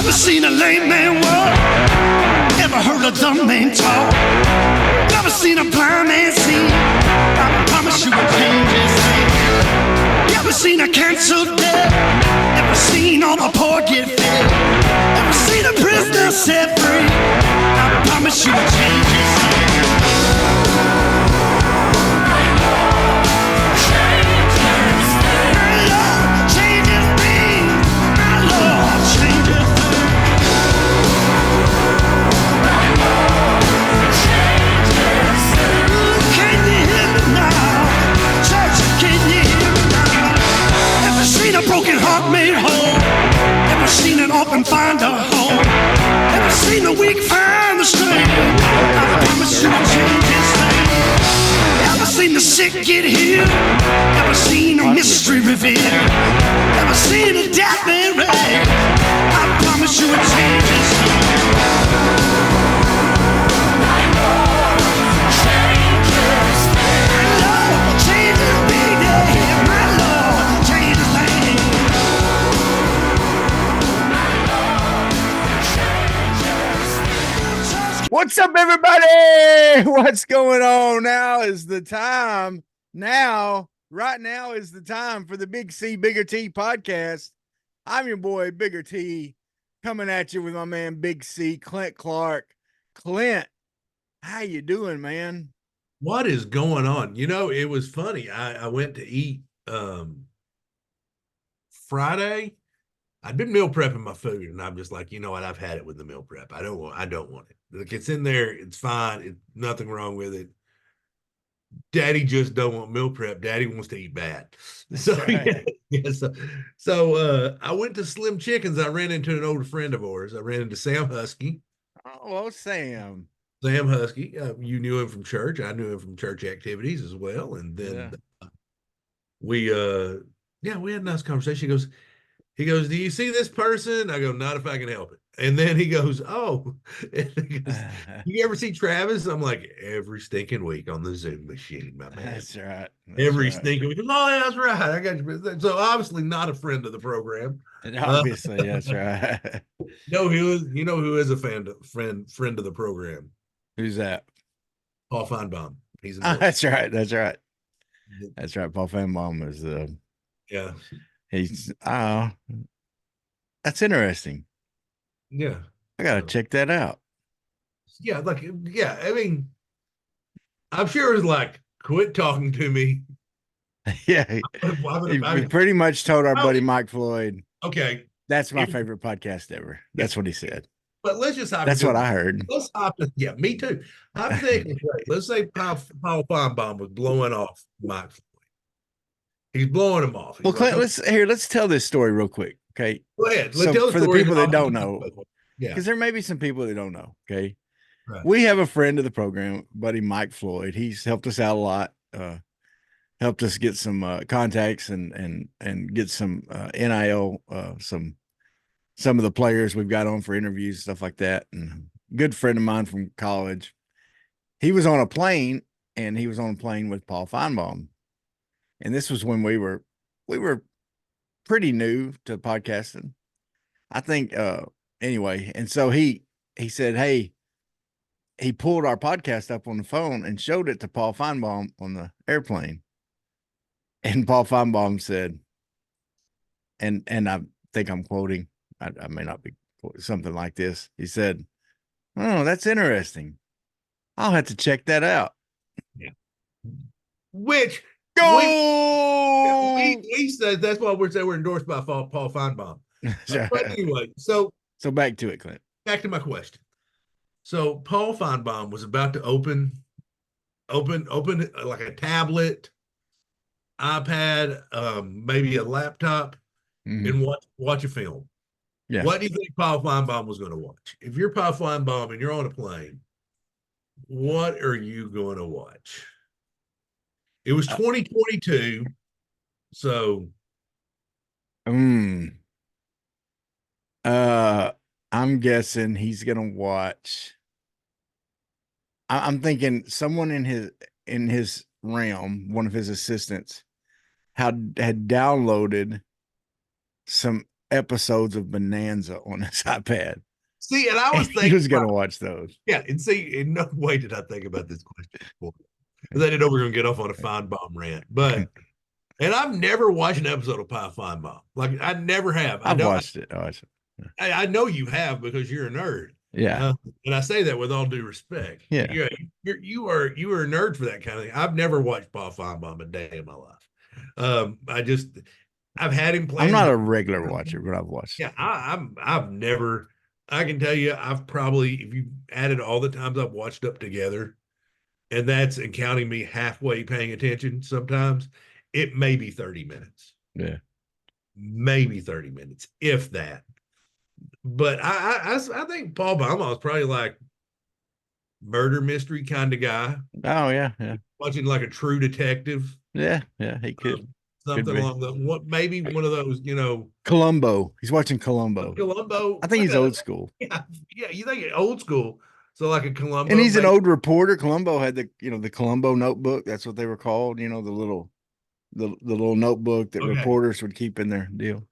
Never seen a lame man walk. Never heard a dumb man talk. Never seen a blind man see. I promise you will change his name. Never seen a canceled debt. Never seen all the poor get fed. Never seen a prisoner set free. I promise you will change his name. A broken heart made whole. Never seen an orphan find a home. Never seen the weak find the strength. I promise you will change his name. Never seen the sick get healed. Never seen a mystery revealed. Never seen a death man raised. I promise you will change his name. What's up, everybody? What's going on? Now is the time. Right now is the time for the Big C, Bigger T podcast. I'm your boy, Bigger T, coming at you with my man, Big C, Clint Clark. Clint, how you doing, man? What is going on? You know, it was funny. I went to eat Friday. I'd been meal prepping my food, and I'm just like, you know what? I've had it with the meal prep. I don't want it. Like, it's in there. It's fine. It's nothing wrong with it. Daddy just don't want meal prep. Daddy wants to eat bad. So, right. So I went to Slim Chickens. I ran into an old friend of ours. I ran into Sam Husky. Oh, Sam. Sam Husky. You knew him from church. I knew him from church activities as well. And then we had a nice conversation. He goes, do you see this person? I go, not if I can help it. And then he goes, oh, and he goes, you ever see Travis? I'm like, every stinking week on the Zoom machine, my man. That's right. Every stinking week. Oh, that's right. I got you. So obviously not a friend of the program. Obviously, that's right. No, you know who is a friend of the program? Who's that? Paul Feinbaum. He's that's right. That's right. That's right. Paul Feinbaum is yeah. He's that's interesting. Yeah. I gotta check that out. Yeah, I mean, I'm sure it was like, quit talking to me. Yeah. He pretty much told our buddy Mike Floyd. Okay. That's my favorite podcast ever. That's what he said. But let's just that's what I heard. Yeah, me too. I'm thinking, let's say Paul Feinbaum was blowing off Mike Floyd. He's blowing him off. Well, Clint, let's tell this story real quick. Okay. Go ahead. So for the people that don't know, yeah, because there may be some people that don't know. Okay. Right. We have a friend of the program, buddy Mike Floyd. He's helped us out a lot. Helped us get some contacts and get some NIL, some of the players we've got on for interviews, stuff like that. And good friend of mine from college. He was on a plane, and he was on a plane with Paul Feinbaum. And this was when we were pretty new to podcasting, I think. Anyway, and so he said, hey, he pulled our podcast up on the phone and showed it to Paul Feinbaum on the airplane. And Paul Feinbaum said, and I think I'm quoting, I may not be quoting, something like this. He said, oh, that's interesting. I'll have to check that out. Yeah. Which we said that's why we're endorsed by Paul Feinbaum. But anyway, so back to it, Clint. Back to my question. So Paul Feinbaum was about to open like a tablet, iPad, maybe a laptop, and watch a film. Yeah. What do you think Paul Feinbaum was going to watch? If you're Paul Feinbaum and you're on a plane, what are you going to watch? It was 2022, so. I'm guessing he's gonna watch. I'm thinking someone in his realm, one of his assistants, had downloaded some episodes of Bonanza on his iPad. See, and I was He thinking, was going to watch those. yeah, and see, in no way did I think about this question before. Because I didn't know we were going to get off on a Feinbaum rant. But, and I've never watched an episode of Pi Feinbaum. Like, I never have. I've watched it. I know you have because you're a nerd. Yeah. And I say that with all due respect. Yeah. You are a nerd for that kind of thing. I've never watched Paul Feinbaum a day in my life. I've had him play. I'm not a regular watcher, but I've watched. Yeah, I've never. I can tell you, I've probably, if you added all the times I've watched up together, and that's and counting me halfway paying attention, sometimes it may be 30 minutes. Yeah, maybe 30 minutes, if that. But I think Paul Baumol is probably like murder mystery kind of guy. Oh yeah. Watching like a True Detective. Yeah, he could. Something along the maybe one of those, Columbo. He's watching Columbo. Columbo. I think he's old school. Yeah, you think old school. So like a Columbo. And he's an old reporter. Columbo had the Columbo notebook. That's what they were called. The little notebook that reporters would keep in their deal.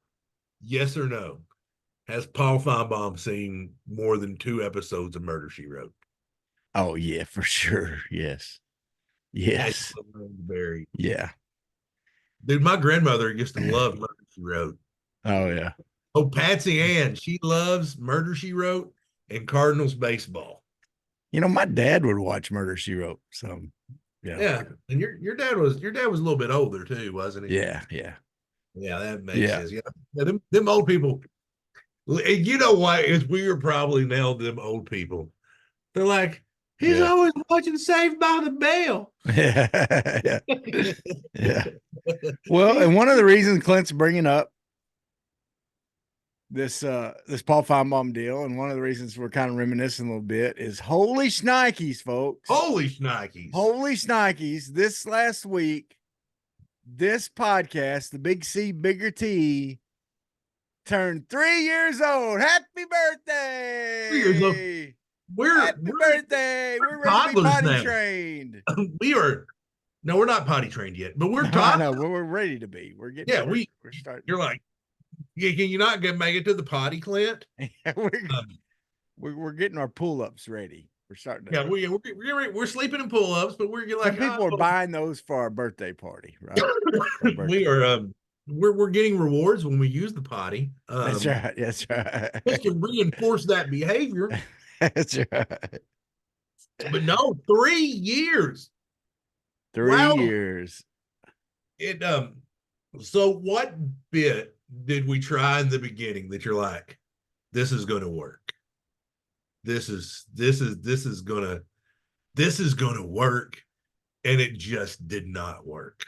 Yes or no? Has Paul Feinbaum seen more than 2 episodes of Murder, She Wrote? Oh yeah, for sure. Yes. Very. Yeah. Dude, my grandmother used to love Murder, She Wrote. Oh yeah. Oh, Patsy Ann, she loves Murder, She Wrote and Cardinals baseball. My dad would watch Murder, She Wrote. So yeah. And your dad was a little bit older too, wasn't he? Yeah. Yeah, that makes sense. Yeah. Them old people. You know why? Is we were probably nailed them old people. They're like, he's always watching Saved by the Bell. Yeah. Well, and one of the reasons Clint's bringing up this Paul Feinbaum deal, and one of the reasons we're kind of reminiscing a little bit is holy shnikes, folks. Holy shnikes. This last week, this podcast, the Big C, Bigger T, turned 3 years old. Happy birthday! 3 years old. Happy birthday! We're ready to be potty trained. No, we're not potty trained yet, but we're toddlers. No, we're ready to be. We're getting. Yeah, we're starting. You're like, can you not make it to the potty, Clint? We're getting our pull-ups ready. We're starting. Yeah, we're sleeping in pull-ups, but we're like people are buying those for our birthday party, right? We are. We're getting rewards when we use the potty. That's right. Just to reinforce that behavior. That's right. But no, 3 years. 3 years. So what bit did we try in the beginning that you're like, this is going to work? This is going to work, and it just did not work.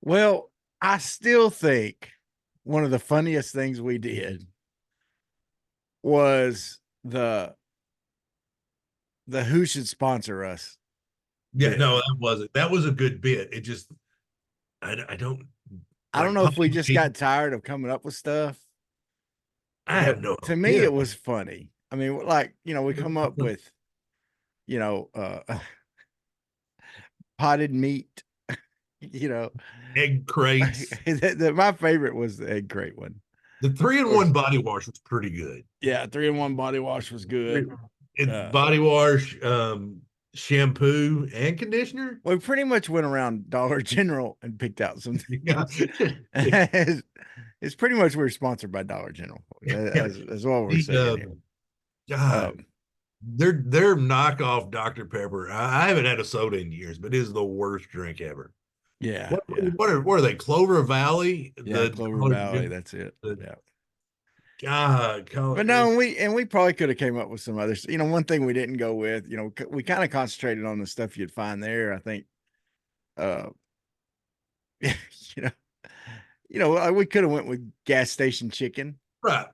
Well, I still think one of the funniest things we did was the who should sponsor us. Yeah, no, that wasn't. That was a good bit. It just, I don't know if we just got tired of coming up with stuff. I have no. To me, it was funny. I mean, like, we come up with, potted meat, egg crates. My favorite was the egg crate one. The 3-in-1 body wash was pretty good. Yeah, 3-in-1 body wash was good. Body wash, shampoo, and conditioner. We pretty much went around Dollar General and picked out some things. Yeah. It's pretty much we're sponsored by Dollar General. As well we're saying. God, they're knockoff Dr. Pepper. I haven't had a soda in years, but it is the worst drink ever. Yeah. What are they? Clover Valley? Yeah, Clover Valley. That's it. Yeah. God, but no, we probably could have came up with some others. One thing we didn't go with, we kind of concentrated on the stuff you'd find there. I think, we could have went with gas station chicken, right?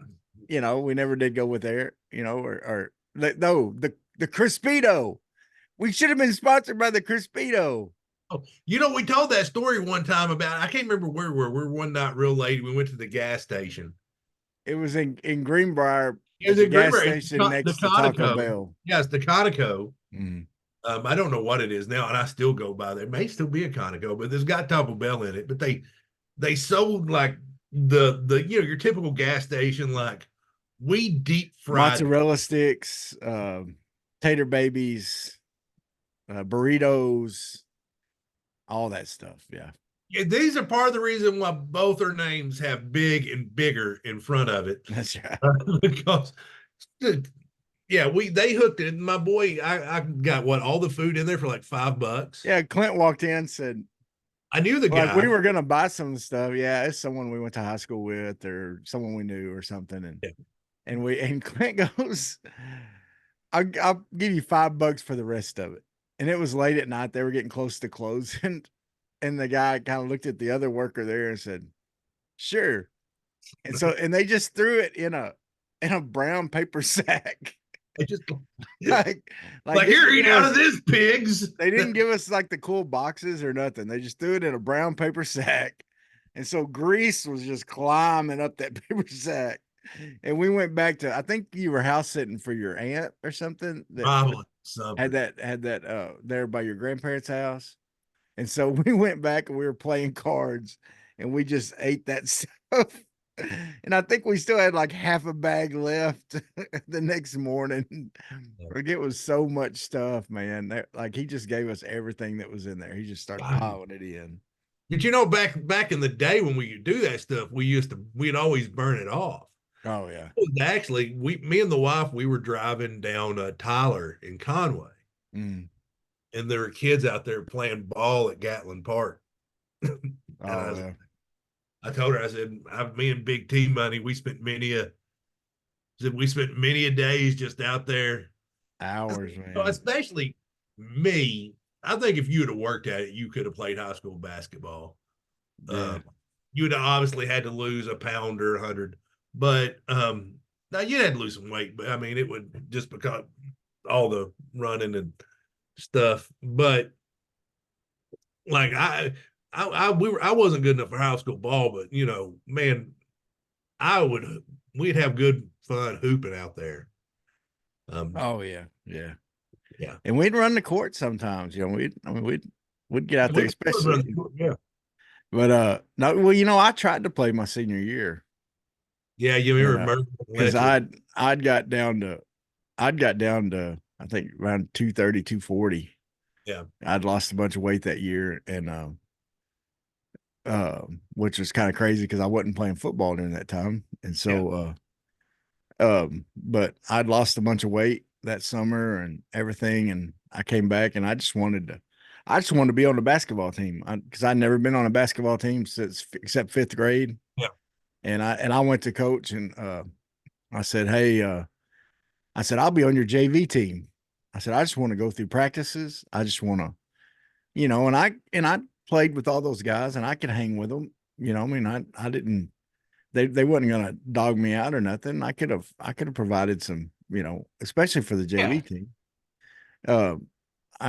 We never did go with there. The Crispito. We should have been sponsored by the Crispito. Oh, we told that story one time about, I can't remember where we were one night real late. We went to the gas station. It was in Greenbrier. It was a gas station next to Taco Bell. Yeah, it's the Conoco. Mm. I don't know what it is now, and I still go by there. It may still be a Conoco, but there's got Taco Bell in it. But they sold like the your typical gas station, like we deep fried. Mozzarella sticks, tater babies, burritos, all that stuff. Yeah. Yeah, these are part of the reason why both our names have big and bigger in front of it. That's right. Because yeah, they hooked it. My boy, I got all the food in there for like $5. Yeah. Clint walked in, said, I knew the like, guy. we were going to buy some stuff. Yeah. It's someone we went to high school with or someone we knew or something. And Clint goes, I'll give you $5 for the rest of it. And it was late at night. They were getting close to closing. And the guy kind of looked at the other worker there and said, sure. And they just threw it in a brown paper sack. I just like here, eat out of this, pigs. They didn't give us like the cool boxes or nothing. They just threw it in a brown paper sack. And so grease was just climbing up that paper sack. And we went back to, I think you were house sitting for your aunt or something that Probably had that there by your grandparents' house. And so we went back and we were playing cards and we just ate that stuff. And I think we still had like half a bag left the next morning. Like, it was so much stuff, man. Like, he just gave us everything that was in there. He just started piling it in. But back in the day when we could do that stuff, we'd always burn it off. Oh yeah. Actually, me and the wife, we were driving down Tyler in Conway. Mm. And there were kids out there playing ball at Gatlin Park. I told her, I said, me and Big T Money, we spent many a days just out there. Hours, man. Especially me. I think if you would have worked at it, you could have played high school basketball. Yeah. You would have obviously had to lose a pound or 100, but now you had to lose some weight. But I mean, it would just because all the running and stuff. But like I wasn't good enough for high school ball, but man, we'd have good fun hooping out there. Oh yeah. And we'd run the court sometimes. We'd get out there, especially. Yeah. But no, well, I tried to play my senior year. Yeah, you remember because I'd got down to I think around 230, 240. Yeah. I'd lost a bunch of weight that year, and which was kind of crazy because I wasn't playing football during that time. And so but I'd lost a bunch of weight that summer and everything, and I came back and I just wanted to be on the basketball team because I'd never been on a basketball team except fifth grade. Yeah. And I went to coach and I said, hey, I said, I'll be on your JV team. I said, I just want to go through practices. I just want to, and I played with all those guys and I could hang with them. I mean, I didn't, they wasn't going to dog me out or nothing. I could have provided some, especially for the JV team. I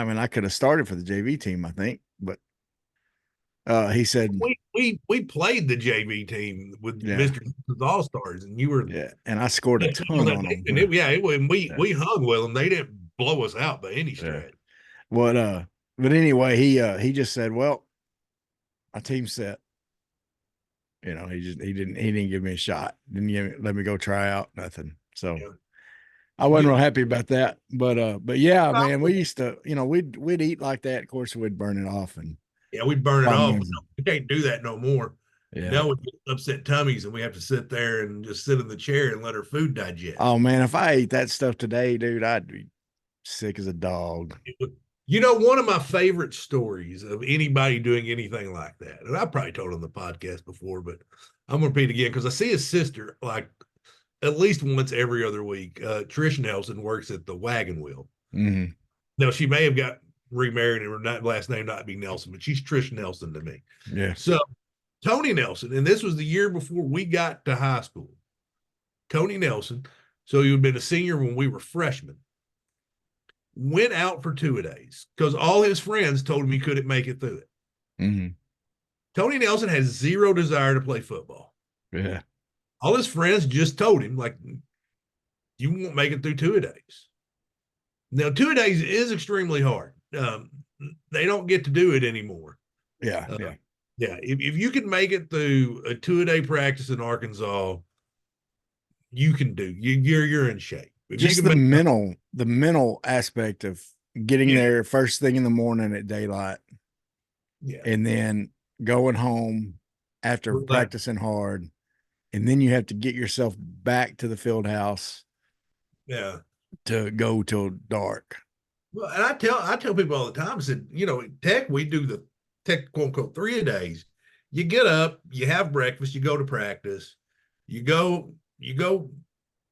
mean, I could have started for the JV team, I think, but he said we played the JV team with Mr. All-Stars, and you were and I scored a ton on them. And we hung with them. They didn't blow us out by any stretch. But anyway, he just said, well, my team's set. He didn't give me a shot. Let me go try out, nothing. So I wasn't real happy about that. But yeah, man, we used to, we'd eat like that. Of course, we'd burn it off and we'd burn it off. We can't do that no more. Yeah. Now we get upset tummies and we have to sit there and just sit in the chair and let our food digest. Oh man, if I ate that stuff today, dude, I'd be sick as a dog. One of my favorite stories of anybody doing anything like that, and I probably told on the podcast before, but I'm going to repeat again because I see his sister like at least once every other week. Trish Nelson works at the Wagon Wheel. Mm-hmm. Now, she may have got remarried and her last name not be Nelson, but she's Trish Nelson to me. Yeah. So Tony Nelson, and this was the year before we got to high school. Tony Nelson, so he had been a senior when we were freshmen, went out for 2-a-days because all his friends told him he couldn't make it through it. Mm-hmm. Tony Nelson has zero desire to play football. Yeah. All his friends just told him, like, you won't make it through 2-a-days. Now, 2-a-days is extremely hard. They don't get to do it anymore. Yeah. Yeah, if you can make it through a 2-a-day practice in Arkansas, you can do. You're in shape. If you Just can make the mental aspect of getting yeah, there first thing in the morning at daylight yeah, and then going home after relax. practicing hard, and then you have to get yourself back to the field house Yeah. to go till dark. Well, and I tell people all the time, I said, Tech, we do the Tech quote unquote 3-a-days. You get up, you have breakfast, you go to practice, you go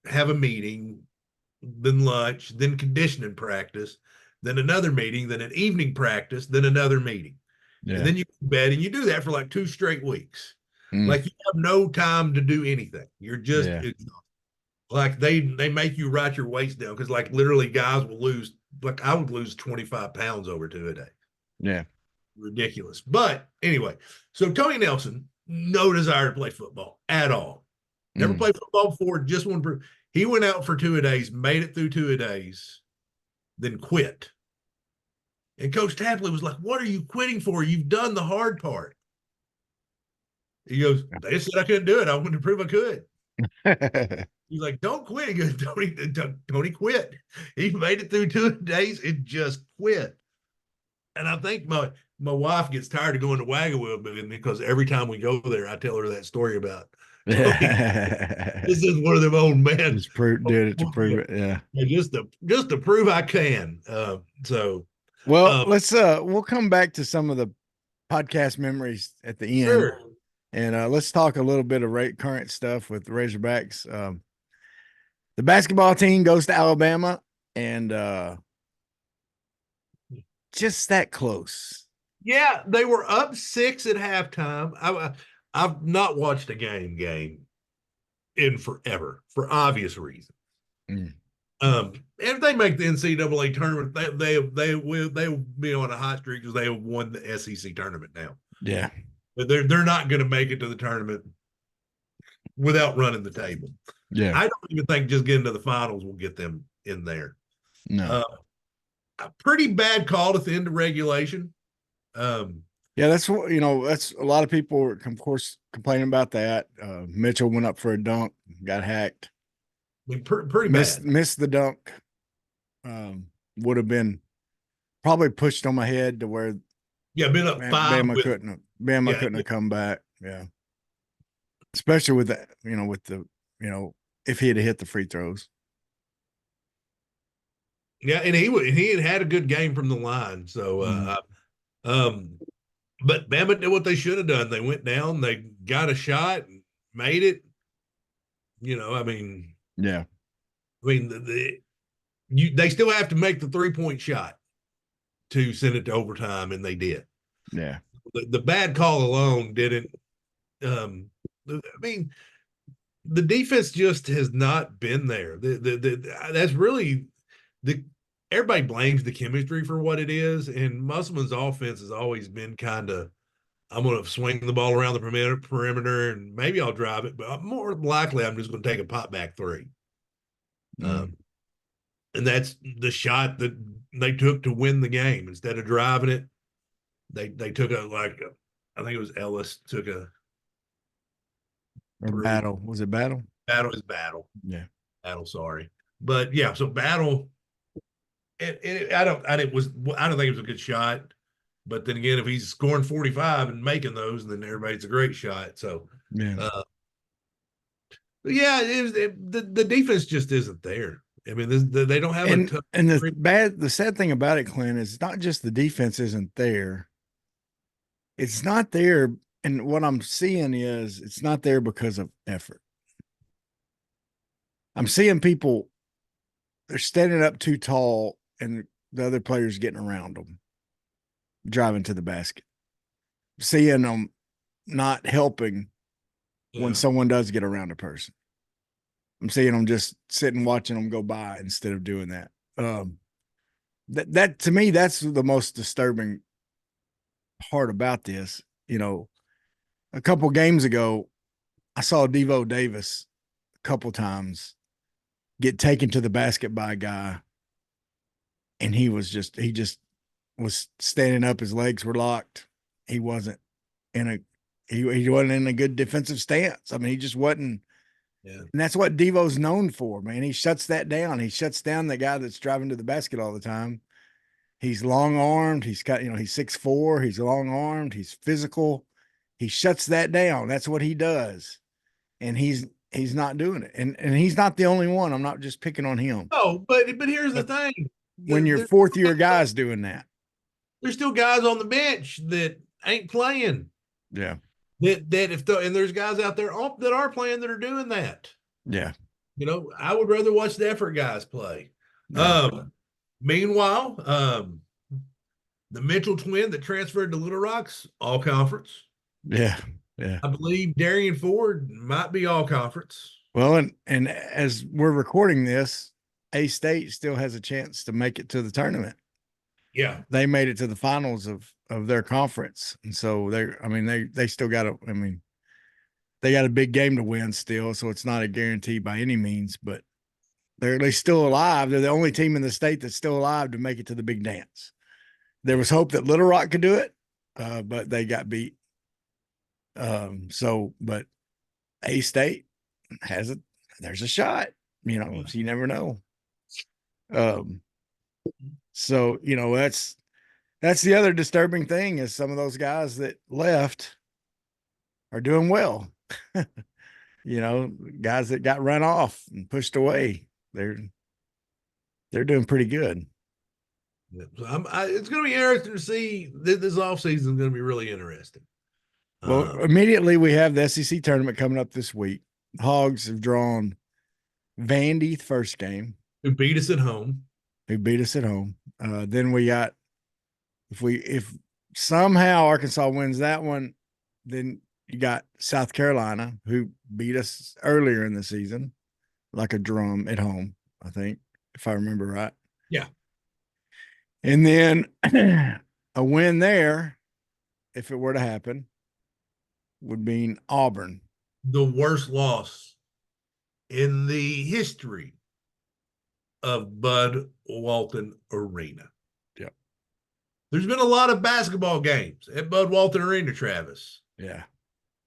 have a meeting, then lunch, then conditioning practice, then another meeting, then an evening practice, then another meeting. And Yeah. then you go to bed and you do that for like 2 straight weeks. Mm, Like you have no time to do anything. You're just yeah. like they make you write your weights down because like literally guys will lose, like I would lose 25 pounds over 2 a day. Yeah. Ridiculous. But anyway, so Tony Nelson, no desire to play football at all. Never Mm. played football before, just one. He went out for 2-a-days, made it through 2-a-days, then quit. And Coach Tapley was like, "What are you quitting for? You've done the hard part." He goes, "They said I couldn't do it. I wanted to prove I could." He's like, "Don't quit." He goes, Tony quit. He made it through 2 days and just quit. And I think my wife gets tired of going to Wagon Wheel because every time we go there, I tell her that story about Tony. This is one of them old men. Just did it to prove it. Yeah. Just to prove I can. So Well, we'll come back to some of the podcast memories at the end. sure. And let's talk a little bit of current stuff with the Razorbacks. The basketball team goes to Alabama, and just that close. Yeah, they were up 6 at halftime. I've not watched a game in forever for obvious reasons. Mm. If they make the NCAA tournament, they will be on a hot streak because they have won the SEC tournament now. Yeah, But they're not going to make it to the tournament without running the table. yeah. I don't even think just getting to the finals will get them in there. No. A pretty bad call at the end of regulation. Yeah, that's what that's a lot of people were, of course, complaining about that. Mitchell went up for a dunk, got hacked. I mean, pretty bad. Missed the dunk. Would have been probably pushed on my head to where Been up 5. Bama couldn't have come back. Yeah. Especially with that, if he had hit the free throws. Yeah, and he had a good game from the line. So but Bama did what they should have done. They went down, they got a shot, and made it. I mean, yeah. They still have to make the 3-point shot to send it to overtime, and they did. Yeah. The bad call alone didn't. I mean, the defense just has not been there. That's really everybody blames the chemistry for what it is, and Musselman's offense has always been kind of, I'm going to swing the ball around the perimeter, and maybe I'll drive it, but more likely I'm just going to take a pop back 3. And that's the shot that they took to win the game. Instead of driving it, they took I think it was Ellis took a battle. Was it Battle? Battle is Battle. Yeah. Battle, sorry. But yeah, so Battle, I don't think it was a good shot. But then again, if he's scoring 45 and making those, then everybody's a great shot. So yeah. The defense just isn't there. I mean, they don't have the sad thing about it, Clint, is not just the defense isn't there. It's not there, and what I'm seeing is it's not there because of effort. I'm seeing people, they're standing up too tall, and the other players getting around them, driving to the basket. Seeing them not helping when someone does get around a person. I'm seeing them just sitting watching them go by instead of doing that. That to me, that's the most disturbing part about this. A couple games ago, I saw Devo Davis a couple times get taken to the basket by a guy, and he just was standing up. His legs were locked. He wasn't in a he wasn't in a good defensive stance. I mean, he just wasn't. Yeah. And that's what Devo's known for, man. He shuts that down. He shuts down the guy that's driving to the basket all the time. He's long armed. He's got, he's 6'4". He's long armed. He's physical. He shuts that down. That's what he does. And he's not doing it. And he's not the only one. I'm not just picking on him. Oh, but here's the thing. When your fourth year guy's doing that. There's still guys on the bench that ain't playing. Yeah. And there's guys out there that are playing that are doing that. Yeah. I would rather watch the effort guys play. Yeah. Meanwhile, the Mitchell twin that transferred to Little Rock's all conference. Yeah. Yeah. I believe Darian Ford might be all conference. Well, and as we're recording this, A-State still has a chance to make it to the tournament. Yeah. They made it to the finals of their conference. And so they still got they got a big game to win still. So it's not a guarantee by any means, but they're at least still alive. They're the only team in the state that's still alive to make it to the big dance. There was hope that Little Rock could do it, but they got beat. But A-State has it. There's a shot, so you never know. So, that's the other disturbing thing is some of those guys that left are doing well. Guys that got run off and pushed away, they're doing pretty good. Yeah. So it's going to be interesting to see. This offseason is going to be really interesting. Well, immediately we have the SEC tournament coming up this week. Hogs have drawn Vandy the first game. Who beat us at home. Then we got, if somehow Arkansas wins that one, then you got South Carolina, who beat us earlier in the season, like a drum at home, I think, if I remember right. Yeah. And then a win there, if it were to happen, would mean Auburn. The worst loss in the history of Bud Walton Arena. Yep. There's been a lot of basketball games at Bud Walton Arena, Travis. Yeah.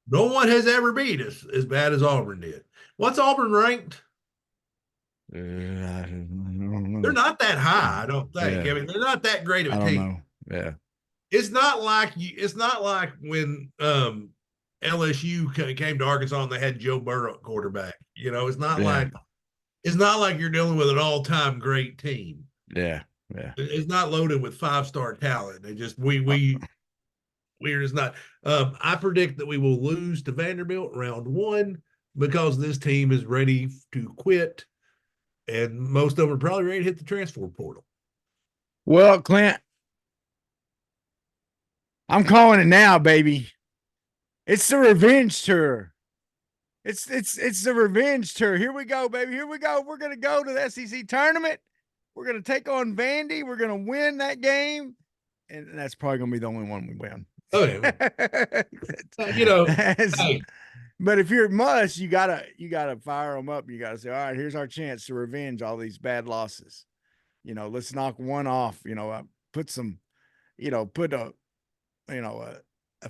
No one has ever beat us as bad as Auburn did. What's Auburn ranked? I don't know. They're not that high, I don't think. Yeah. I mean, they're not that great of a team. Know. Yeah. It's not like when LSU came to Arkansas and they had Joe Burrow at quarterback. It's not like you're dealing with an all-time great team. Yeah. Yeah. It's not loaded with 5-star talent. They just we're just not. I predict that we will lose to Vanderbilt round 1 because this team is ready to quit, and most of them are probably ready to hit the transfer portal. Well, Clint, I'm calling it now, baby. It's the revenge tour. It's the revenge tour. Here we go, baby. Here we go. We're gonna go to the SEC tournament. We're gonna take on Vandy. We're gonna win that game, and that's probably gonna be the only one we win. Oh yeah. Hey. But if you're Muss, you gotta fire them up. You gotta say, all right, here's our chance to revenge all these bad losses. Let's knock one off. Put some, put a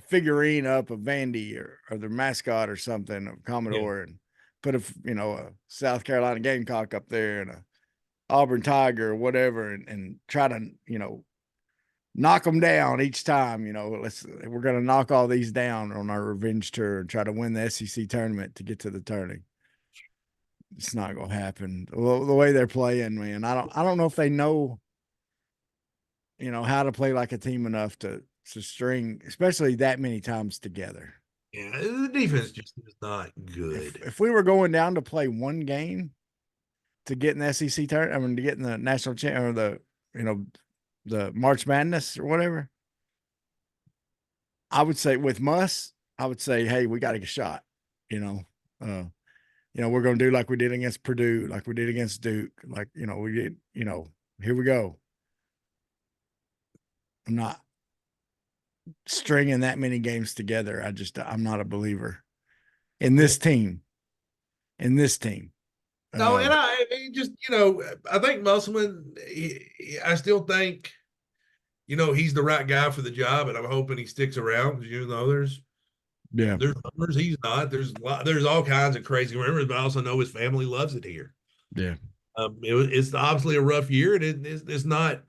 figurine up of Vandy or their mascot or something, of Commodore, and put a South Carolina Gamecock up there and a Auburn Tiger or whatever, and try to knock them down each time. We're gonna knock all these down on our revenge tour and try to win the SEC tournament to get to the tourney. It's not gonna happen. The way they're playing, man. I don't know if they know how to play like a team enough to string, especially that many times together. Yeah, the defense just is not good. If we were going down to play one game to get in the SEC tournament, to get in the national or the March Madness or whatever, I would say with Muss, I would say, hey, we got to get a shot. We're going to do like we did against Purdue, like we did against Duke, like, we did, here we go. I'm not stringing that many games together. I'm not a believer in this team. No, and I just, I think Musselman, I still think, he's the right guy for the job, and I'm hoping he sticks around because, Yeah. There's rumors he's not. There's all kinds of crazy rumors, but I also know his family loves it here. Yeah. It's obviously a rough year, and it's not.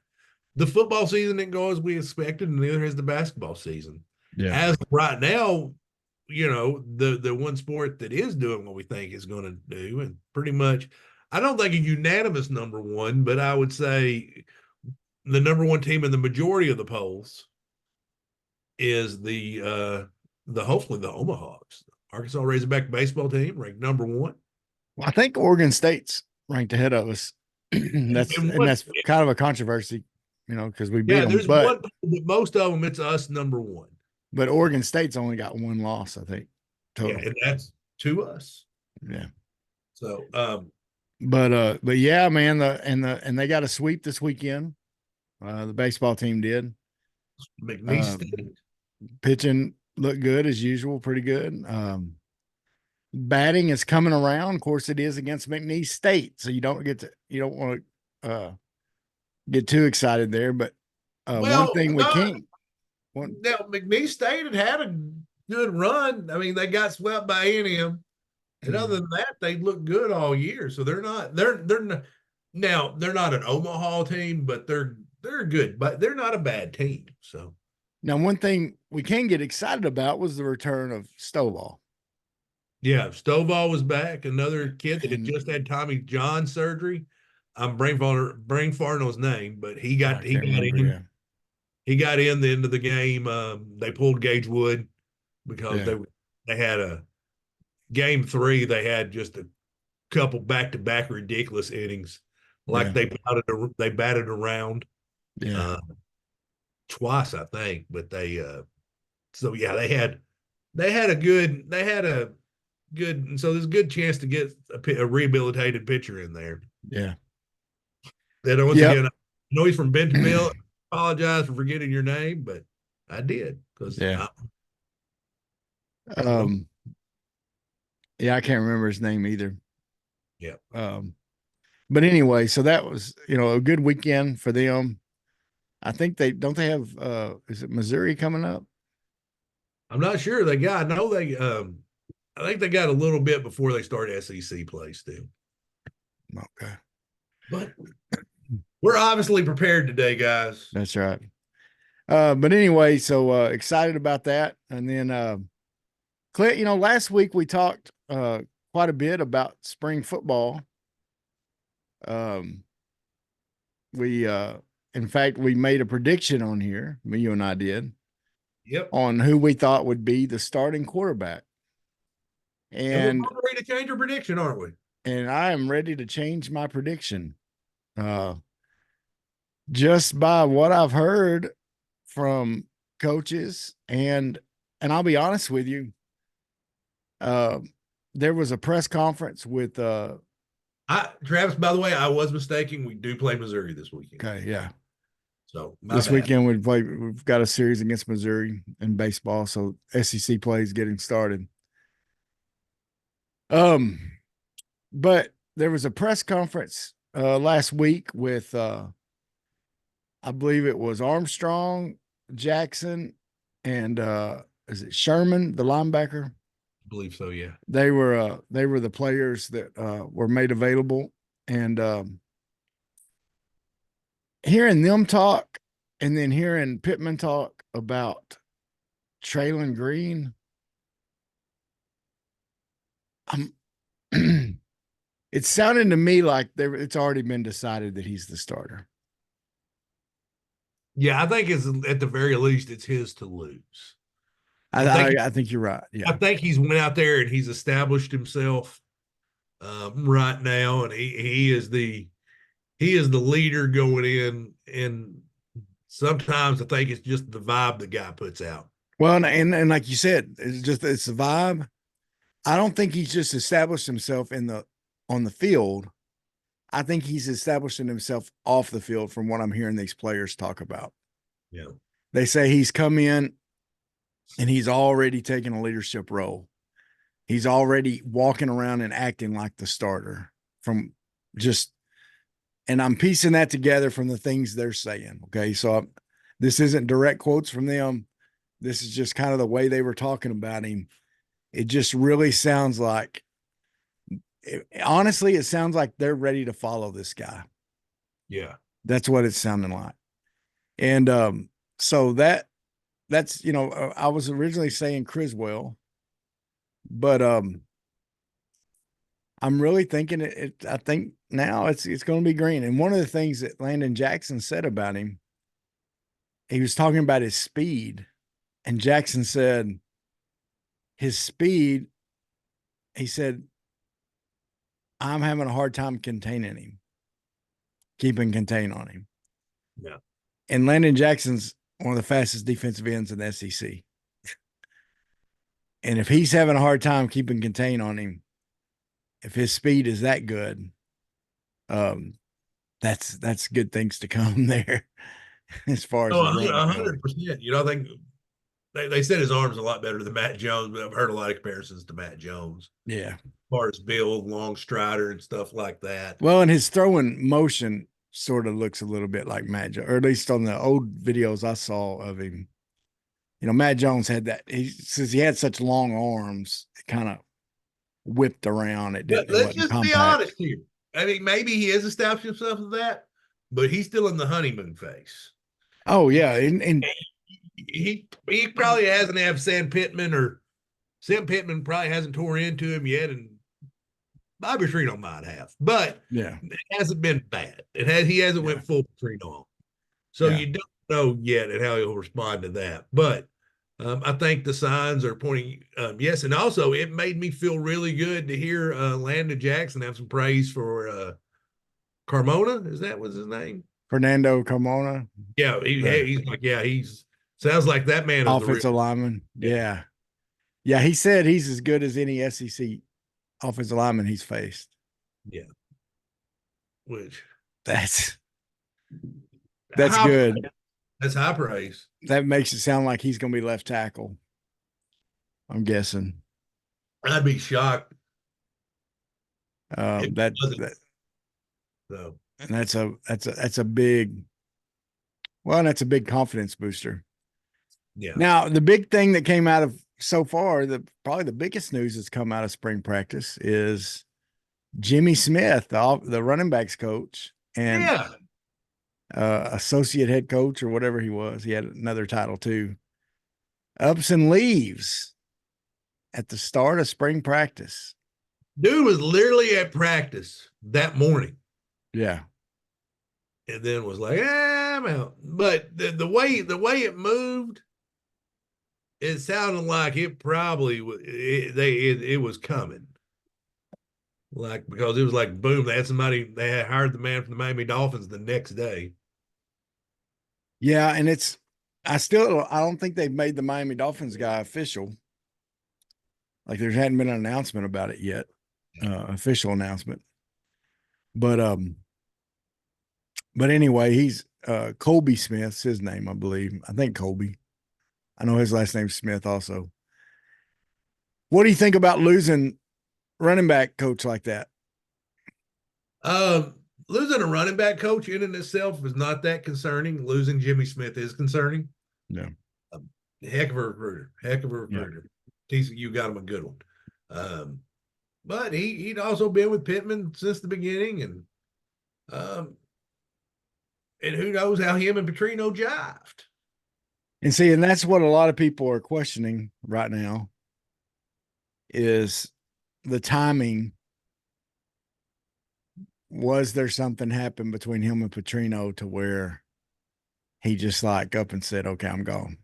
The football season didn't go as we expected, and neither has the basketball season. Yeah. As of right now, the one sport that is doing what we think is going to do, and pretty much, I don't think a unanimous number one, but I would say the number one team in the majority of the polls is the hopefully the Omahawks. Arkansas Razorback baseball team ranked number one. Well, I think Oregon State's ranked ahead of us. that's kind of a controversy, because we beat them. There's but most of them it's us number one. But Oregon State's only got one loss, I think. Total. Yeah, and that's to us. Yeah. So, but yeah, man, and they got a sweep this weekend. The baseball team did. McNeese State. Pitching looked good as usual, pretty good. Batting is coming around. Of course, it is against McNeese State, so you don't want to get too excited there. But one thing we can't. Now, McNeese State had a good run. I mean, they got swept by A&M, and other than that, they look good all year. So they're not now they're not an Omaha team, but they're good, but they're not a bad team. So now, one thing we can get excited about was the return of Stovall. Yeah, Stovall was back. Another kid that had just had Tommy John surgery. I'm brain farting his name, but he got in. Yeah. He got in the end of the game. They pulled Gage Wood because they had a game 3. They had just a couple back-to-back ridiculous innings, like they batted around twice, I think. But they had a good. And so there's a good chance to get a rehabilitated pitcher in there. Yeah. Then once again, I know he's from Bentonville. Apologize for forgetting your name, but I did because I can't remember his name either. Yeah. But anyway, so that was a good weekend for them. I think they have is it Missouri coming up? I'm not sure. I think they got a little bit before they start SEC play still. Okay. But we're obviously prepared today, guys. That's right. But anyway, so excited about that. And then Clint, last week we talked quite a bit about spring football. In fact, we made a prediction on here, you and I did. Yep. On who we thought would be the starting quarterback. And we're ready to change our prediction, aren't we? And I am ready to change my prediction. Just by what I've heard from coaches, and I'll be honest with you, there was a press conference with Travis, by the way, I was mistaken. We do play Missouri this weekend. Okay, yeah. So this weekend we've got a series against Missouri in baseball, so SEC play is getting started. But there was a press conference last week with I believe it was Armstrong, Jackson, and is it Sherman, the linebacker? I believe so, yeah. They were the players that were made available, and hearing them talk and then hearing Pittman talk about Traylon Green, it sounded to me like it's already been decided that he's the starter. Yeah, I think it's at the very least it's his to lose. I think you're right. Yeah, I think he's went out there and he's established himself right now, and he is the leader going in. And sometimes I think it's just the vibe the guy puts out. Well, and like you said, it's the vibe. I don't think he's just established himself on the field. I think he's establishing himself off the field from what I'm hearing these players talk about. Yeah. They say he's come in and he's already taken a leadership role. He's already walking around and acting like the starter and I'm piecing that together from the things they're saying. Okay. So this isn't direct quotes from them, this is just kind of the way they were talking about him. It just really sounds like, honestly, it sounds like they're ready to follow this guy. Yeah. That's what it's sounding like. And so that's, you know, I was originally saying Criswell, but I'm really thinking I think now it's going to be Green. And one of the things that Landon Jackson said about him, he was talking about his speed, and Jackson said his speed, he said, I'm having a hard time containing him, keeping contain on him. Yeah. And Landon Jackson's one of the fastest defensive ends in the SEC. And if he's having a hard time keeping contain on him, if his speed is that good, that's good things to come there as far as Oh, his running goes. 100%. You know, I think they said his arm's a lot better than Matt Jones, but I've heard a lot of comparisons to Matt Jones Yeah. as far as build, long strider, and stuff like that. Well, and his throwing motion sort of looks a little bit like Matt Jones, or at least on the old videos I saw of him. You know, Matt Jones had that. Since he had such long arms, it kind of whipped around. It didn't. Let's just be honest here. I mean, maybe he has established himself as that, but he's still in the honeymoon phase. Oh yeah, and he probably hasn't had Sam Pittman probably hasn't tore into him yet, and Bobby Petrino might have, but yeah, it hasn't been bad. He hasn't went full Petrino on. So you don't know yet at how he'll respond to that. But I think the signs are pointing yes. And also it made me feel really good to hear Landon Jackson have some praise for Carmona. Is that was his name? Fernando Carmona. Yeah, he's like, he's sounds like that man is offensive lineman. Yeah. Yeah, he said he's as good as any SEC offensive lineman he's faced. Yeah. Which that's high good. Praise. That's high praise. That makes it sound like he's going to be left tackle, I'm guessing. I'd be shocked. So, and that's a big, well, that's a big confidence booster. Yeah. Now, the big thing that came out of so far, probably the biggest news that's come out of spring practice is Jimmy Smith, the running backs coach and associate head coach or whatever he was. He had another title too. Ups and leaves at the start of spring practice. Dude was literally at practice that morning. Yeah. And then was like, I'm out. But the way it moved, it sounded like it probably it was coming. Like, because it was like, boom, they had hired the man from the Miami Dolphins the next day. Yeah, and I don't think they've made the Miami Dolphins guy official. Like there hadn't been an announcement about it yet, official announcement. But anyway, he's Colby Smith's his name, I believe. I think Colby. I know his last name's Smith also. What do you think about losing running back coach like that? Losing a running back coach in and itself is not that concerning. Losing Jimmy Smith is concerning. Yeah. Heck of a recruiter. Yeah. TCU got him a good one. But he'd also been with Pittman since the beginning, and who knows how him and Petrino jived. And that's what a lot of people are questioning right now is the timing. Was there something happened between him and Petrino to where he just like up and said, okay, I'm gone?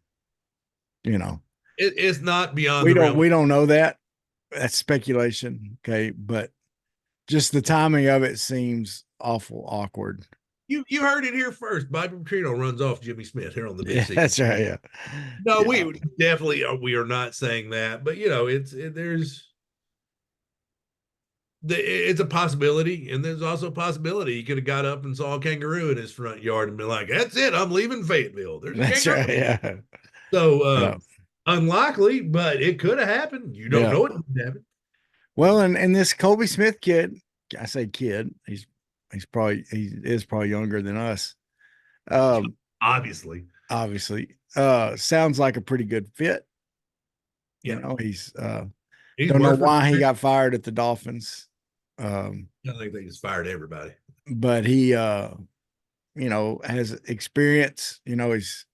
You know, it's not beyond. We don't know that. That's speculation. Okay. But just the timing of it seems awful awkward. You heard it here first. Bobby Petrino runs off Jimmy Smith here on the Big Season. That's right. Yeah. No, we definitely we are not saying that, but you know, it's a possibility, and there's also a possibility he could have got up and saw a kangaroo in his front yard and been like, "That's it, I'm leaving Fayetteville." That's right. Yeah. So unlikely, but it could have happened. You don't know it could happen. Well, and this Colby Smith kid, I say kid, he is probably younger than us. Obviously. sounds like a pretty good fit. Yeah. You know, he's He's don't know worked for why he got fired at the Dolphins. I think they just fired everybody. But he you know, has experience. You know, he's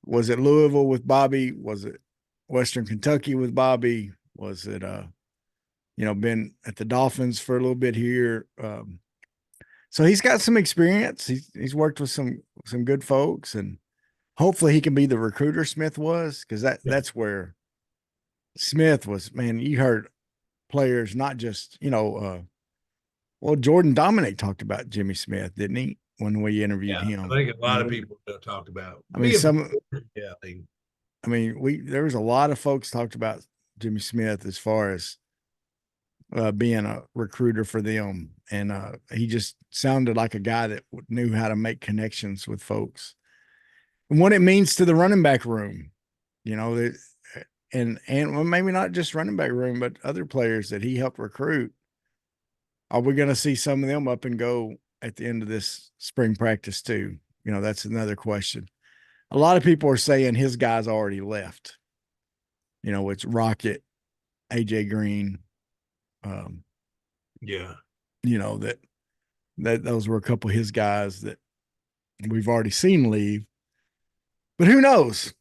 was it Louisville with Bobby? Was it Western Kentucky with Bobby? Was it you know, been at the Dolphins for a little bit here? So he's got some experience. He's worked with some good folks, and hopefully he can be the recruiter Smith was, because that's where Smith was. Man, you heard players, not just, you know, well, Jordan Dominic talked about Jimmy Smith, didn't he, when we interviewed him? I think a lot of people talked about. I mean, there was a lot of folks talked about Jimmy Smith as far as being a recruiter for them, and he just sounded like a guy that knew how to make connections with folks and what it means to the running back room, you know, and well, maybe not just running back room, but other players that he helped recruit. Are we going to see some of them up and go at the end of this spring practice too? You know, that's another question. A lot of people are saying his guys already left. You know, it's Rocket, AJ Green. Yeah. You know, that those were a couple of his guys that we've already seen leave. But who knows?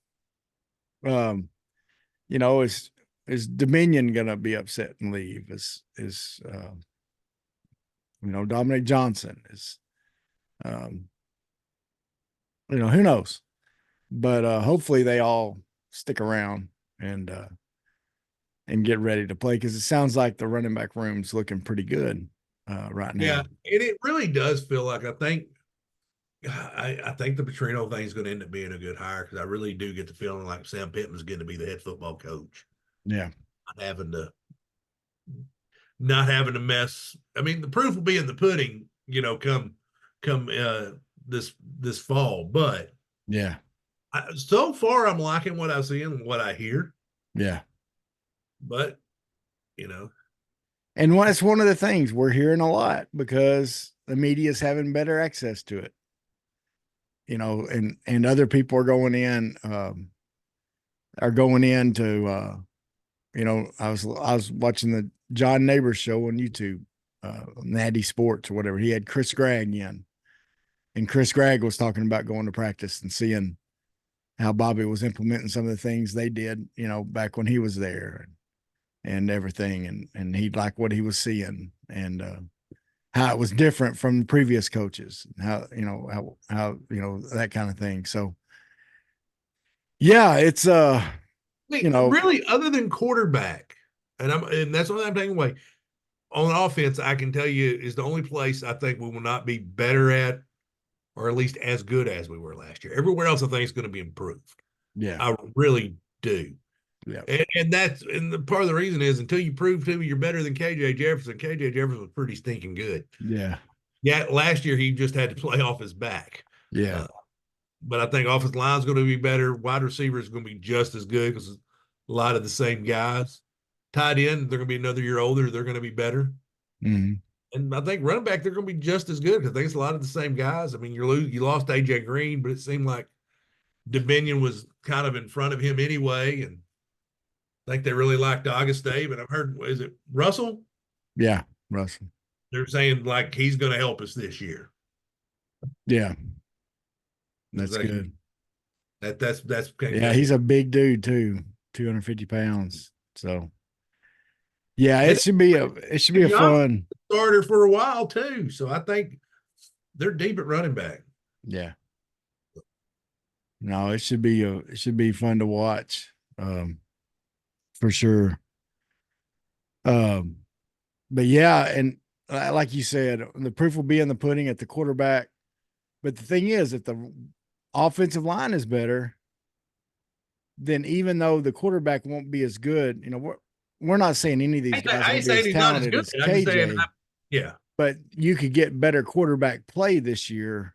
You know, is Dominion gonna be upset and leave? Is you know, Dominic Johnson is you know, who knows? But hopefully they all stick around and get ready to play, because it sounds like the running back room's looking pretty good right now. Yeah, and it really does feel like I think the Petrino thing is going to end up being a good hire, because I really do get the feeling like Sam Pittman's going to be the head football coach. Yeah, not having to mess. I mean, the proof will be in the pudding, you know, come this fall. But yeah, so far I'm liking what I see and what I hear. Yeah, but you know, and it's one of the things we're hearing a lot, because the media is having better access to it. You know, and other people are going in to you know, I was watching the John Neighbors show on YouTube, Natty Sports or whatever. He had Chris Gregg in, and Chris Gregg was talking about going to practice and seeing how Bobby was implementing some of the things they did, you know, back when he was there and everything. And he liked what he was seeing, and how it was different from previous coaches, how, you know, how, you know, that kind of thing. So yeah, it's, you know, really, other than quarterback, and that's what I'm taking away. On offense, I can tell you is the only place I think we will not be better at, or at least as good as we were last year. Everywhere else, I think it's going to be improved. Yeah, I really do. Yeah, and the part of the reason is, until you prove to me you're better than KJ Jefferson. KJ Jefferson was pretty stinking good. Yeah, last year he just had to play off his back. Yeah, but I think offensive line is going to be better. Wide receiver is going to be just as good, because a lot of the same guys. Tight end, they're going to be another year older. They're going to be better. Mm-hmm. And I think running back, they're going to be just as good, because I think it's a lot of the same guys. I mean, you lost AJ Green, but it seemed like Dominion was kind of in front of him anyway. And I think they really liked Auguste, but I've heard, is it Russell? Yeah, Russell. They're saying like he's going to help us this year. Yeah, that's good. That's yeah. He's a big dude too, 250 pounds. So yeah, it should be a fun starter for a while too. So I think they're deep at running back. Yeah. No, it should be fun to watch, for sure. But yeah, and like you said, the proof will be in the pudding at the quarterback. But the thing is, if the offensive line is better, then even though the quarterback won't be as good, you know, we're not saying any of these guys are as talented as KJ. Yeah. But you could get better quarterback play this year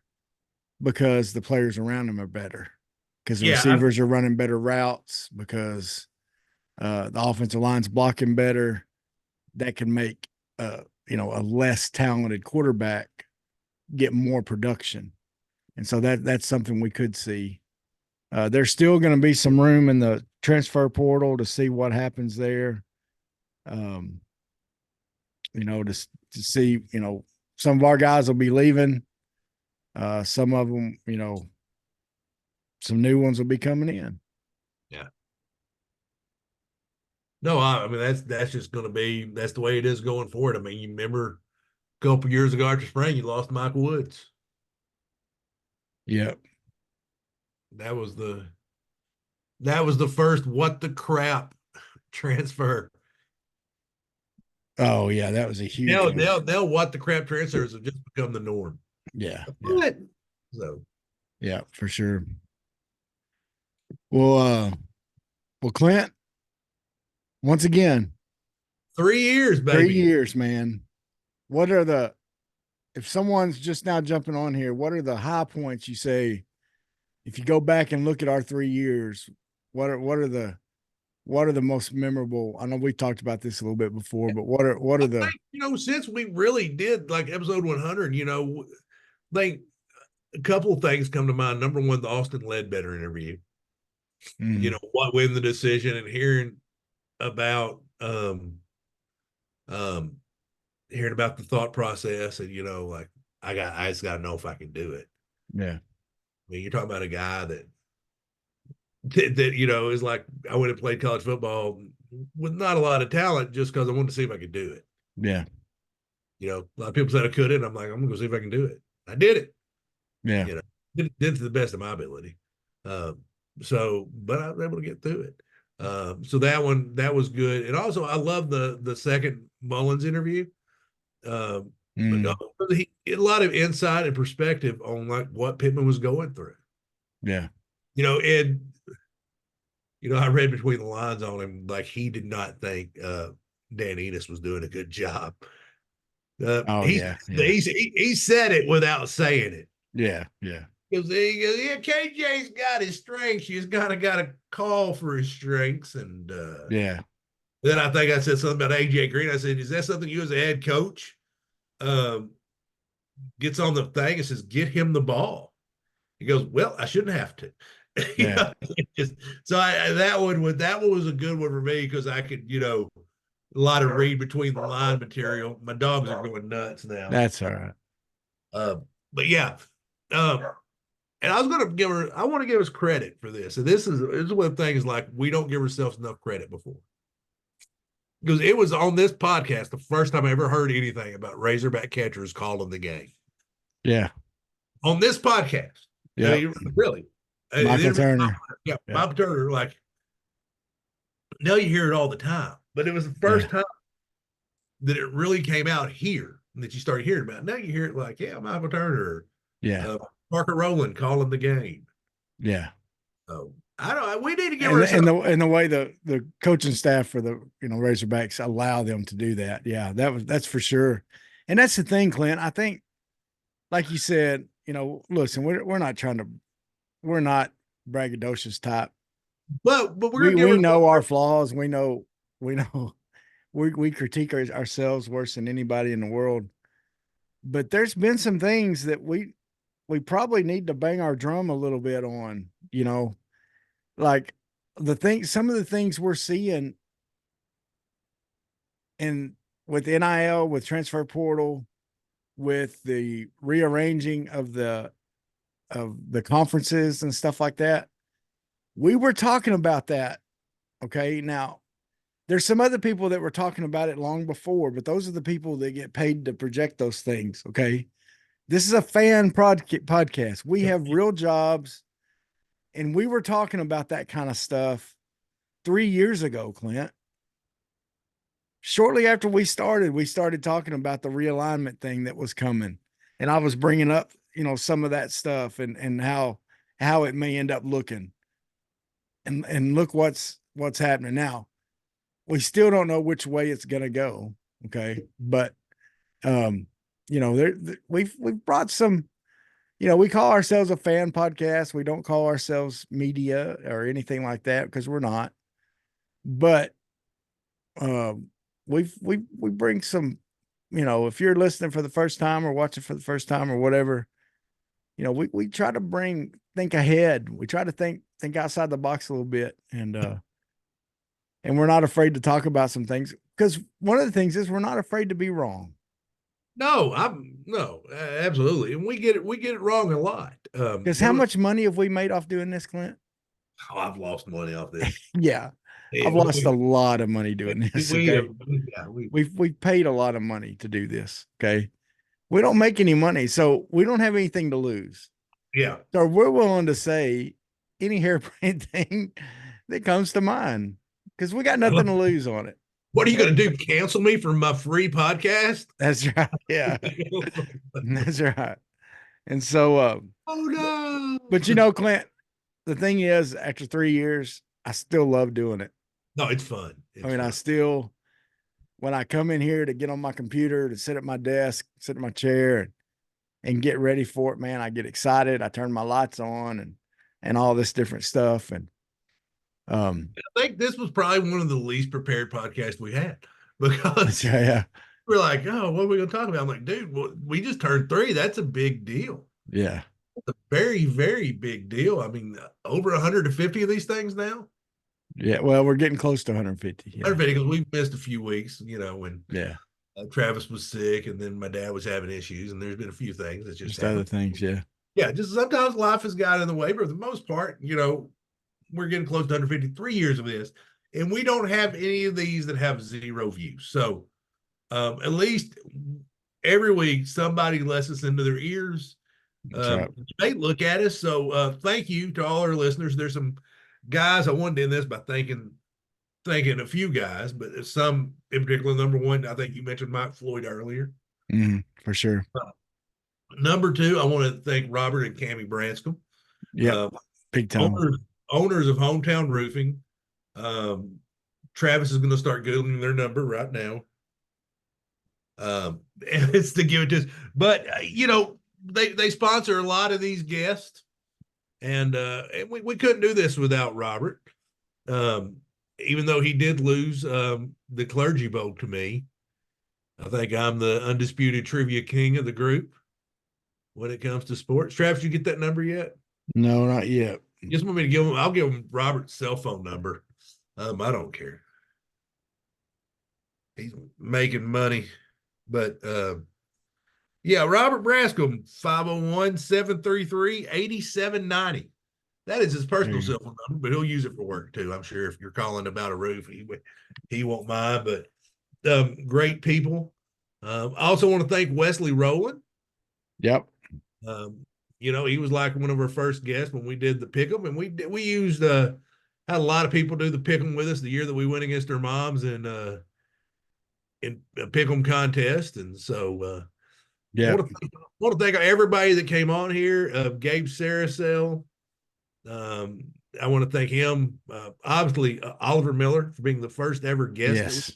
because the players around him are better, because the receivers are running better routes, because the offensive line's blocking better. That can make you know, a less talented quarterback get more production. And so that's something we could see There's still going to be some room in the transfer portal to see what happens there. To see, some of our guys will be leaving. Some of them, some new ones will be coming in. Yeah. No, I mean that's just going to be that's the way it is going forward. I mean, you remember a couple years ago after spring, you lost Michael Woods. Yep. That was the first what the crap transfer. Oh yeah, that was a huge Now what the crap transfers have just become the norm. Yeah. What? So yeah, for sure. Well, Clint, once again, 3 years, baby. 3 years, man. What are if someone's just now jumping on here, what are the high points you say if you go back and look at our 3 years? What are the most memorable? I know we talked about this a little bit before, but what are the since we really did like episode 100, like a couple of things come to mind. Number one, the Austin Ledbetter interview. What win the decision and hearing about hearing about the thought process and like I just got to know if I can do it. Yeah. I mean, you're talking about a guy that is like I went and played college football with not a lot of talent just because I wanted to see if I could do it. Yeah. A lot of people said I couldn't. I'm like, I'm gonna go see if I can do it. I did it. Yeah. Did it to the best of my ability. But I was able to get through it. So that was good. And also I love the second Mullins interview. But he had a lot of insight and perspective on like what Pittman was going through. Yeah. And I read between the lines on him, like he did not think Dan Enos was doing a good job. He said it without saying it. Yeah, yeah. Because he goes, KJ's got his strengths. He's got to call for his strengths. And yeah. Then I think I said something about AJ Green. I said, is that something you as a head coach gets on the thing and says, get him the ball? He goes, well, I shouldn't have to. Yeah. That one was a good one for me because I could, a lot of read between the line material. My dogs are going nuts now. That's all right. But yeah. And I want to give us credit for this. And this is one of the things like we don't give ourselves enough credit before. Because it was on this podcast the first time I ever heard anything about Razorback catchers calling the game. Yeah. On this podcast. Yeah. I mean, really. Michael Turner. Yeah, Bob Turner. Like, now you hear it all the time. But it was the first time that it really came out here and that you started hearing about it. Now you hear it like, Michael Turner. Yeah. Parker Rowland calling the game. Yeah. So I don't. We need to get and the way the coaching staff for the Razorbacks allow them to do that. Yeah, that's for sure. And that's the thing, Clint. I think, like you said, listen, we're not braggadocious type. But we know our flaws. We know we critique ourselves worse than anybody in the world. But there's been some things that we probably need to bang our drum a little bit on, like some of the things we're seeing with NIL, with transfer portal, with the rearranging of the conferences and stuff like that. We were talking about that. Okay. Now there's some other people that were talking about it long before, but those are the people that get paid to project those things. Okay. This is a fan podcast. We have real jobs, and we were talking about that kind of stuff 3 years ago, Clint. Shortly after we started talking about the realignment thing that was coming, and I was bringing up, some of that stuff and how it may end up looking, and look what's happening now. We still don't know which way it's going to go. Okay. But, we've brought some, we call ourselves a fan podcast. We don't call ourselves media or anything like that because we're not. But we bring some, if you're listening for the first time or watching for the first time or whatever, we try to bring think ahead. We try to think outside the box a little bit, and we're not afraid to talk about some things, because one of the things is we're not afraid to be wrong. No, absolutely. And we get it wrong a lot. Because how much money have we made off doing this, Clint? Oh, I've lost money off this. Yeah. Yeah, I've lost a lot of money doing this. Okay? We've paid a lot of money to do this. Okay. We don't make any money, so we don't have anything to lose. Yeah. So we're willing to say any hairpin thing that comes to mind, because we got nothing to lose on it. What are you going to do? Cancel me from my free podcast? That's right. Yeah. That's right. And so, oh no. But you know, Clint, the thing is, after 3 years, I still love doing it. No, it's fun. I still, when I come in here to get on my computer, to sit at my desk, sit in my chair and get ready for it, man, I get excited. I turn my lights on and all this different stuff. And I think this was probably one of the least prepared podcasts we had, because yeah, we're like, oh, what are we going to talk about? I'm like, dude, we just turned 3. That's a big deal. Yeah. It's a very, very big deal. I mean, over 150 of these things now. Yeah. Well, we're getting close to 150. Yeah. 150, because we've missed a few weeks, when yeah. Travis was sick, and then my dad was having issues, and there's been a few things that just other things. Yeah. Yeah. Just sometimes life has got in the way, but for the most part, we're getting close to 153 years of this, and we don't have any of these that have 0 views. So at least every week somebody lets us into their ears. They look at us. So thank you to all our listeners. There's some guys, I wanted to end this by thanking a few guys, but some in particular. Number one, I think you mentioned Mike Floyd earlier. For sure. Number 2, I want to thank Robert and Cammie Branscombe. Yeah, big time. Owners of Hometown Roofing. Travis is going to start Googling their number right now. And it's to give it to us. But, they sponsor a lot of these guests. And we couldn't do this without Robert. Even though he did lose the Clergy Bowl to me. I think I'm the undisputed trivia king of the group when it comes to sports. Travis, you get that number yet? No, not yet. Just want me to give him? I'll give him Robert's cell phone number. I don't care. He's making money, but yeah, Robert Branscombe, 501-733-8790. That is his personal cell phone number, but he'll use it for work too. I'm sure if you're calling about a roof, he won't mind. But great people. I also want to thank Wesley Rowland. Yep. He was like one of our first guests when we did the pick'em, and we used had a lot of people do the pick'em with us the year that we went against their moms in a pick'em contest. And so yeah, I want to thank everybody that came on here. Gabe Saracel. I want to thank him. Obviously, Oliver Miller for being the first ever guest. Yes.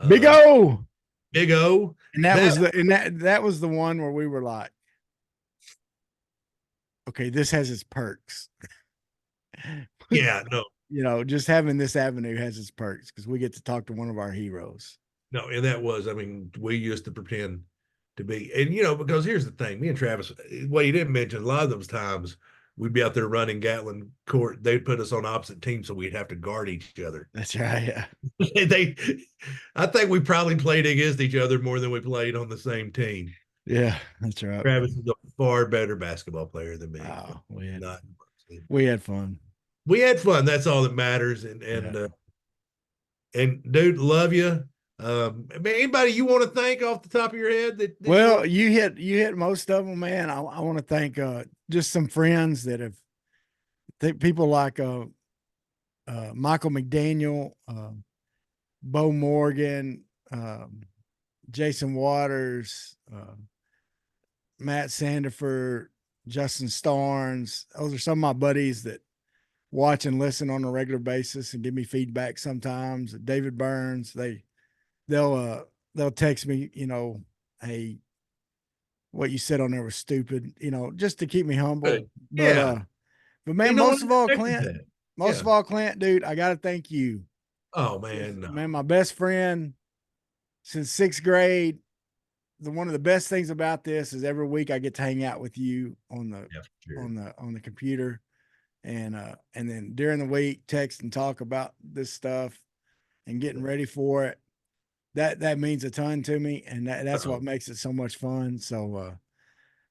Big O. Big O. And that was the one where we were like, okay, this has its perks. Yeah, no. Just having this avenue has its perks, because we get to talk to one of our heroes. No, and that was, we used to pretend to be, and because here's the thing, me and Travis, well, you didn't mention, a lot of those times we'd be out there running Gatlin Court. They'd put us on opposite teams, so we'd have to guard each other. That's right. Yeah. I think we probably played against each other more than we played on the same team. Yeah, that's right. Travis is a far better basketball player than me. Oh, we had fun. We had fun. That's all that matters. And dude, love you. Anybody you want to thank off the top of your head? Well, you hit most of them, man. I want to thank just some friends that have people like Michael McDaniel, Bo Morgan, Jason Waters, Matt Sandiford, Justin Starnes. Those are some of my buddies that watch and listen on a regular basis and give me feedback sometimes. David Burns, they'll text me, hey, what you said on there was stupid, just to keep me humble. But man, most of all, Clint, dude, I got to thank you. Oh man, Man, my best friend since 6th grade. one of the best things about this is every week I get to hang out with you on the sure. on the computer, and then during the week text and talk about this stuff and getting ready for it. That means a ton to me, and that's what makes it so much fun. So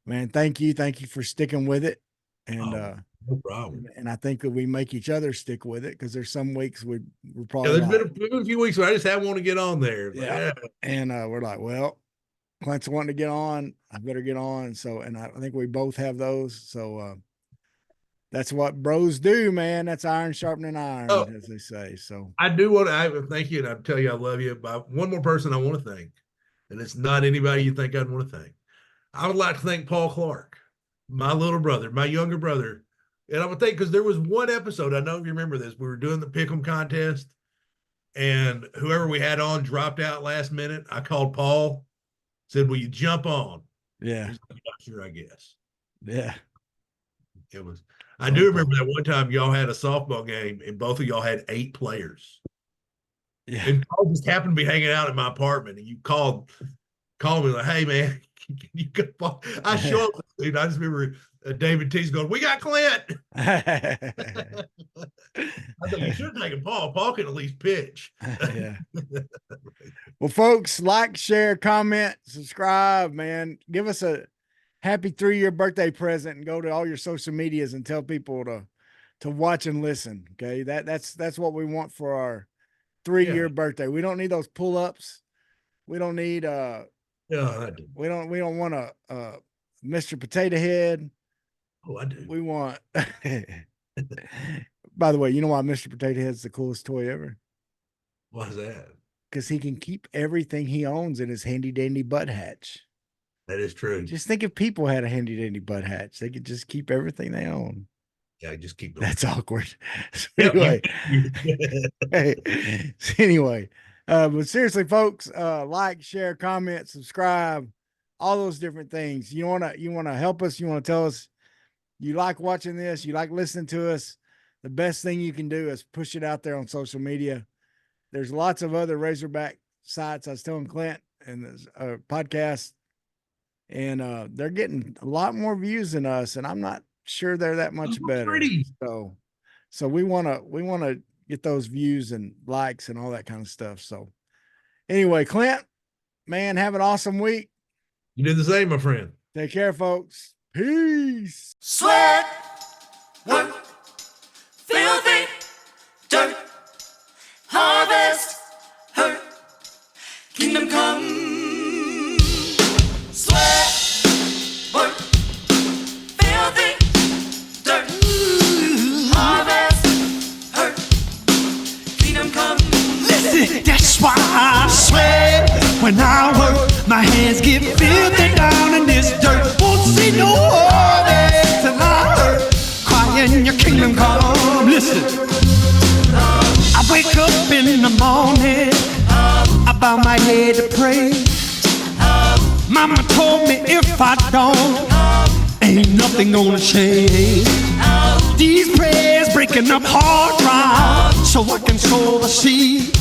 man, thank you for sticking with it, and no problem. And I think that we make each other stick with it, because there's some weeks we're probably there's been a few weeks where I just haven't want to get on there. Yeah. And we're like, well, Clint's wanting to get on, I better get on. So, and I think we both have those. So that's what bros do, man. That's iron sharpening iron, as they say. So I do want to thank you, and I tell you I love you. But one more person I want to thank, and it's not anybody you think I'd want to thank. I would like to thank Paul Clark, my little brother, my younger brother. And I would think, because there was one episode, I don't know if you remember this, we were doing the pick'em contest, and whoever we had on dropped out last minute. I called Paul, said, will you jump on? Yeah. He's like, sure, I guess. Yeah. It was, I do remember that one time y'all had a softball game and both of y'all had 8 players. Yeah. And Paul just happened to be hanging out in my apartment, and you called me like, hey man, you go. I show up, dude. I just remember David T's going, we got Clint. I thought you should have taken Paul. Paul can at least pitch. Yeah. Well, folks, like, share, comment, subscribe, man. Give us a happy 3-year birthday present, and go to all your social medias and tell people to watch and listen. Okay. That's what we want for our 3-year birthday. We don't need those pull-ups. We don't need we don't want a Mr. Potato Head. Oh, I do. We want by the way, you know why Mr. Potato Head's the coolest toy ever? Why is that? Because he can keep everything he owns in his handy dandy butt hatch. That is true. Just think if people had a handy dandy butt hatch, they could just keep everything they own. Yeah, just keep going. That's awkward. So anyway, but seriously, folks, like, share, comment, subscribe, all those different things. You wanna help us, you want to tell us you like watching this, you like listening to us. The best thing you can do is push it out there on social media. There's lots of other Razorback sites. I was telling Clint, and there's a podcast, and they're getting a lot more views than us, and I'm not sure they're that much better. So we want to get those views and likes and all that kind of stuff. So anyway, Clint, man, have an awesome week. You did the same, my friend. Take care, folks. Peace. Sweat, work, filthy, dirt, harvest, hurt, kingdom come. Sweat, work, filthy, dirt, harvest, hurt, kingdom come. Listen, that's why I sweat when I work. My hands get filthy down in this dirt. Won't see no harvest till I hurt. Crying your kingdom come. Listen, I wake up in the morning, I bow my head to pray. Mama told me if I don't, ain't nothing gonna change. These prayers breaking up hard drive so I can sow the seed.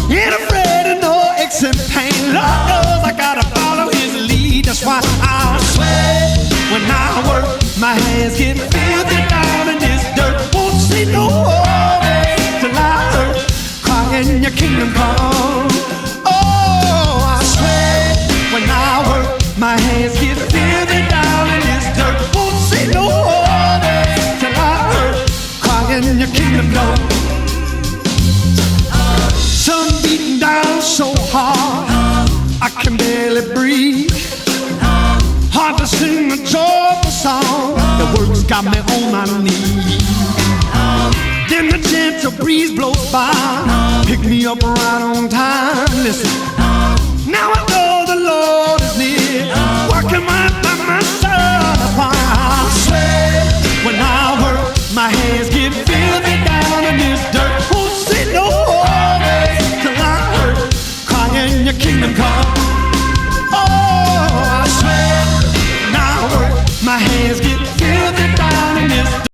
Ain't afraid of no aches and pain. Lord knows I gotta follow his lead. That's why I sweat when I work. My hands get filthy down in this dirt. Won't see no harvest till I hurt. Crying your kingdom come. Oh, I sweat when I work. My hands get filthy down in this dirt. Won't see no harvest till I hurt. Crying your kingdom come. Sun beating down so hard, I can barely breathe. Hard to sing a joyful song, the words got me on my knees. Then the gentle breeze blows by, pick me up right on time. Listen, now I know the Lord is near.